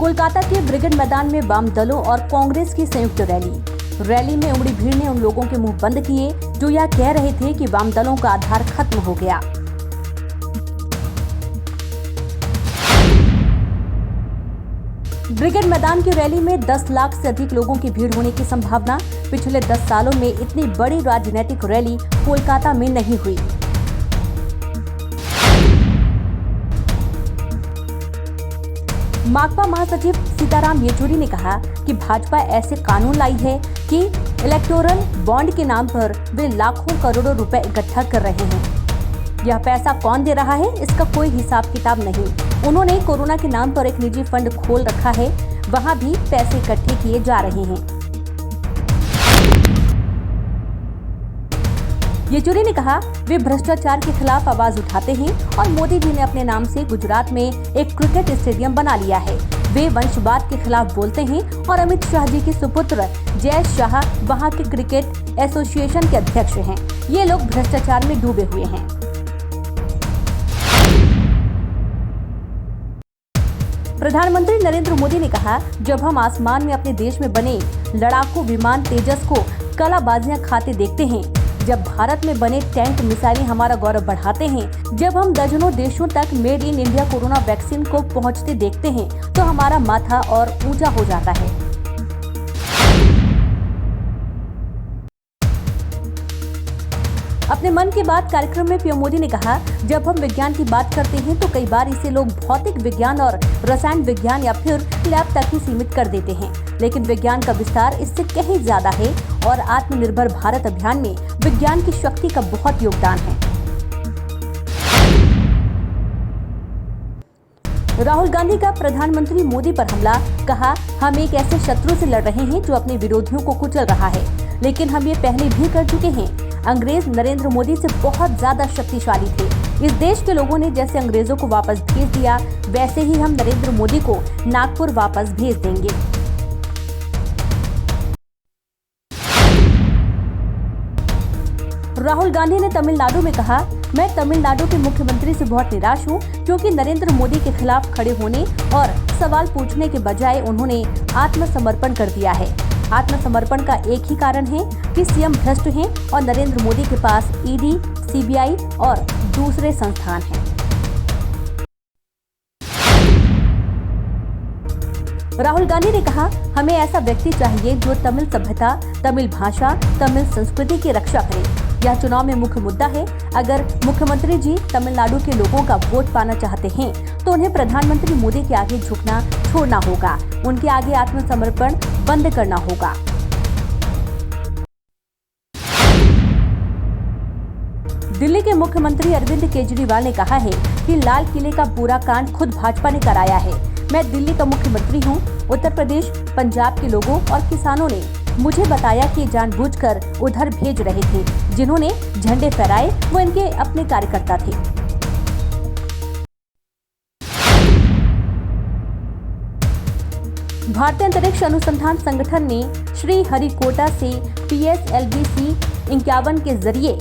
कोलकाता के ब्रिगेड मैदान में वाम दलों और कांग्रेस की संयुक्त रैली में उमड़ी भीड़ ने उन लोगों के मुंह बंद किए जो यह कह रहे थे कि वाम दलों का आधार खत्म हो गया। ब्रिगेड मैदान की रैली में 10 लाख से अधिक लोगों की भीड़ होने की संभावना। पिछले 10 सालों में इतनी बड़ी राजनीतिक रैली कोलकाता में नहीं हुई। माकपा महासचिव सीताराम येचुरी ने कहा कि भाजपा ऐसे कानून लाई है कि इलेक्टोरल बॉन्ड के नाम पर वे लाखों करोड़ों रुपए इकट्ठा कर रहे हैं। यह पैसा कौन दे रहा है, इसका कोई हिसाब किताब नहीं। उन्होंने कोरोना के नाम पर एक निजी फंड खोल रखा है, वहां भी पैसे इकट्ठे किए जा रहे हैं। येचुरी ने कहा वे भ्रष्टाचार के खिलाफ आवाज उठाते हैं और मोदी जी ने अपने नाम से गुजरात में एक क्रिकेट स्टेडियम बना लिया है। वे वंशवाद के खिलाफ बोलते हैं और अमित शाह जी के सुपुत्र जय शाह वहां के क्रिकेट एसोसिएशन के अध्यक्ष हैं। ये लोग भ्रष्टाचार में डूबे हुए हैं। प्रधानमंत्री नरेंद्र मोदी ने कहा जब हम आसमान में अपने देश में बने लड़ाकू विमान तेजस को कलाबाजियां खाते देखते हैं, जब भारत में बने टैंक मिसाइलें हमारा गौरव बढ़ाते हैं, जब हम दर्जनों देशों तक made in India corona vaccine को पहुंचते देखते हैं तो हमारा माथा और ऊंचा हो जाता है। अपने मन की बात कार्यक्रम में पीएम मोदी ने कहा जब हम विज्ञान की बात करते हैं तो कई बार इसे लोग भौतिक विज्ञान और रसायन विज्ञान या फिर लैब तक ही सीमित कर देते हैं, लेकिन विज्ञान का विस्तार इससे कहीं ज्यादा है और आत्मनिर्भर भारत अभियान में विज्ञान की शक्ति का बहुत योगदान है। राहुल गांधी का प्रधानमंत्री मोदी पर हमला, कहा हम एक ऐसे शत्रु से लड़ रहे हैं जो अपने विरोधियों को कुचल रहा है, लेकिन हम ये पहले भी कर चुके हैं। अंग्रेज नरेंद्र मोदी से बहुत ज्यादा शक्तिशाली थे। इस देश के लोगों ने जैसे अंग्रेजों को वापस भेज दिया, वैसे ही हम नरेंद्र मोदी को नागपुर वापस भेज देंगे। राहुल गांधी ने तमिलनाडु में कहा मैं तमिलनाडु के मुख्यमंत्री से बहुत निराश हूं क्योंकि नरेंद्र मोदी के खिलाफ खड़े होने और सवाल पूछने के बजाय उन्होंने आत्मसमर्पण कर दिया है। आत्मसमर्पण का एक ही कारण है कि सीएम भ्रष्ट हैं और नरेंद्र मोदी के पास ईडी, सीबीआई और दूसरे संस्थान हैं। राहुल गांधी ने कहा हमें ऐसा व्यक्ति चाहिए जो तमिल सभ्यता, तमिल भाषा, तमिल संस्कृति की रक्षा करे। यह चुनाव में मुख्य मुद्दा है। अगर मुख्यमंत्री जी तमिलनाडु के लोगों का वोट पाना चाहते हैं तो उन्हें प्रधानमंत्री मोदी के आगे झुकना छोड़ना होगा, उनके आगे आत्मसमर्पण बंद करना होगा। दिल्ली के मुख्यमंत्री अरविंद केजरीवाल ने कहा है कि लाल किले का पूरा कांड खुद भाजपा ने कराया है। मैं दिल्ली का मुख्यमंत्री हूं। उत्तर प्रदेश, पंजाब के लोगों और किसानों ने मुझे बताया कि जानबूझकर उधर भेज रहे थे। जिन्होंने झंडे फहराए वो इनके अपने कार्यकर्ता थे। भारतीय अंतरिक्ष अनुसंधान संगठन ने श्रीहरिकोटा से PSLV-C 51 के जरिए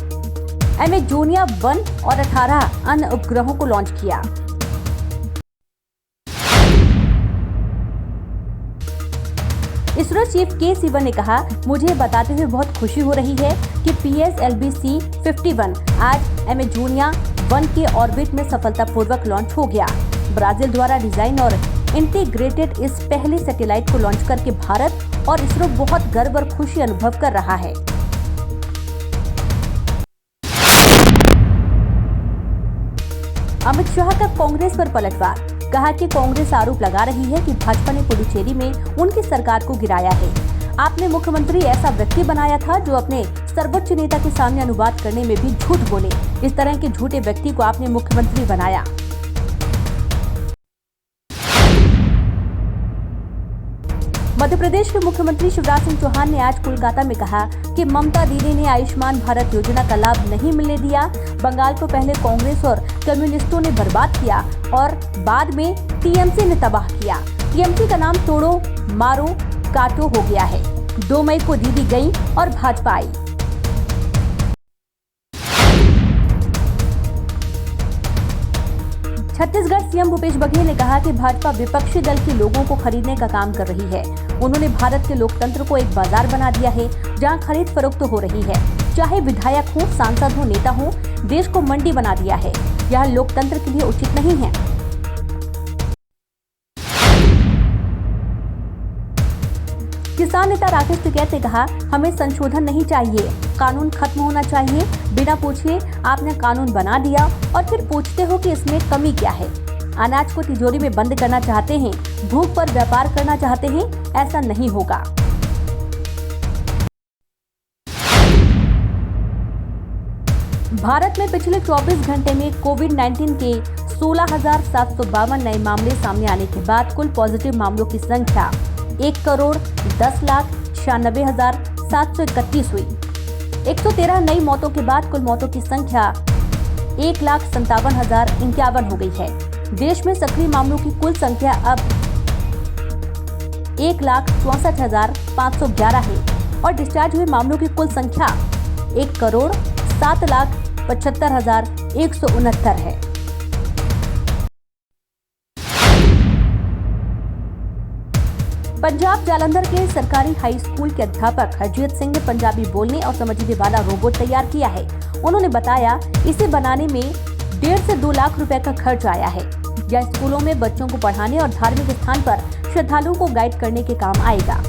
एमेजोनिया 1 और 18 अन्य उपग्रहों को लॉन्च किया। इसरो चीफ के सिवन ने कहा मुझे बताते हुए बहुत खुशी हो रही है कि PSLV-C 51 आज एमेजोनिया 1 के ऑर्बिट में सफलतापूर्वक लॉन्च हो गया। ब्राजील द्वारा डिजाइन और इंटीग्रेटेड इस पहले सैटेलाइट को लॉन्च करके भारत और इसरो बहुत गर्व और खुशी अनुभव कर रहा है। अमित शाह का कांग्रेस पर पलटवार, कहा कि कांग्रेस आरोप लगा रही है कि भाजपा ने पुडुचेरी में उनकी सरकार को गिराया है। आपने मुख्यमंत्री ऐसा व्यक्ति बनाया था जो अपने सर्वोच्च नेता के सामने अनुवाद करने में भी झूठ बोले। इस तरह के झूठे व्यक्ति को आपने मुख्यमंत्री बनाया। मध्य प्रदेश के मुख्यमंत्री शिवराज सिंह चौहान ने आज कोलकाता में कहा कि ममता दीदी ने आयुष्मान भारत योजना का लाभ नहीं मिलने दिया। बंगाल को पहले कांग्रेस और कम्युनिस्टों ने बर्बाद किया और बाद में टीएमसी ने तबाह किया। टीएमसी का नाम तोड़ो मारो काटो हो गया है। 2 मई को दीदी गई और भाजपा आई। छत्तीसगढ़ सीएम भूपेश बघेल ने कहा कि भाजपा विपक्षी दल के लोगों को खरीदने का काम कर रही है। उन्होंने भारत के लोकतंत्र को एक बाजार बना दिया है जहां खरीद फरोख्त हो रही है। चाहे विधायक हो, सांसद हो, नेता हो, देश को मंडी बना दिया है। यह लोकतंत्र के लिए उचित नहीं है। किसान नेता राकेश टिकैत ने कहा, हमें संशोधन नहीं चाहिए, कानून खत्म होना चाहिए। बिना पूछे आपने कानून बना दिया और फिर पूछते हो कि इसमें कमी क्या है। अनाज को तिजोरी में बंद करना चाहते हैं, भूख पर व्यापार करना चाहते हैं, ऐसा नहीं होगा। भारत में पिछले 24 घंटे में कोविड-19 के 16,752 नए मामले सामने आने के बाद कुल पॉजिटिव मामलों की संख्या 1,10,96,731 हुई। 113 नई मौतों के बाद कुल मौतों की संख्या 1,57,051 हो गई है। देश में सक्रिय मामलों की कुल संख्या अब 1,64,511 है और डिस्चार्ज हुए मामलों की कुल संख्या 1,07,75,169 है। पंजाब जालंधर के सरकारी हाई स्कूल के अध्यापक हरजीत सिंह ने पंजाबी बोलने और समझने वाला रोबोट तैयार किया है। उन्होंने बताया, इसे बनाने में 1.5 से 2 लाख रुपए का खर्च आया है। यह स्कूलों में बच्चों को पढ़ाने और धार्मिक स्थान पर श्रद्धालुओं को गाइड करने के काम आएगा।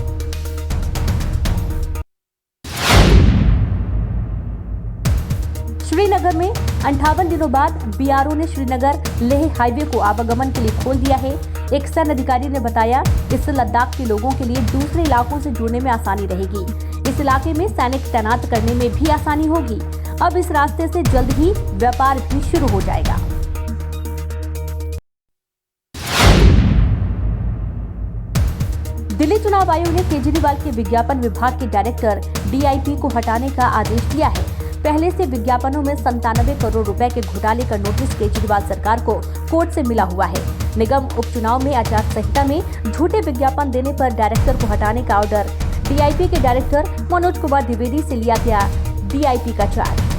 श्रीनगर में 58 दिनों बाद बीआरओ ने श्रीनगर लेह हाईवे को आवागमन के लिए खोल दिया है। एक सैन्य अधिकारी ने बताया, इससे लद्दाख के लोगों के लिए दूसरे इलाकों से जुड़ने में आसानी रहेगी। इस इलाके में सैनिक तैनात करने में भी आसानी होगी। अब इस रास्ते से जल्द ही व्यापार भी शुरू हो जाएगा। दिल्ली चुनाव आयोग ने केजरीवाल के विज्ञापन विभाग के डायरेक्टर डीआईपी को हटाने का आदेश दिया है। पहले से विज्ञापनों में 97 करोड़ रुपए के घोटाले का नोटिस केजरीवाल सरकार को कोर्ट से मिला हुआ है। निगम उपचुनाव में आचार संहिता में झूठे विज्ञापन देने पर डायरेक्टर को हटाने का ऑर्डर डीआईपी के डायरेक्टर मनोज कुमार द्विवेदी से लिया गया डीआईपी का चार्ज।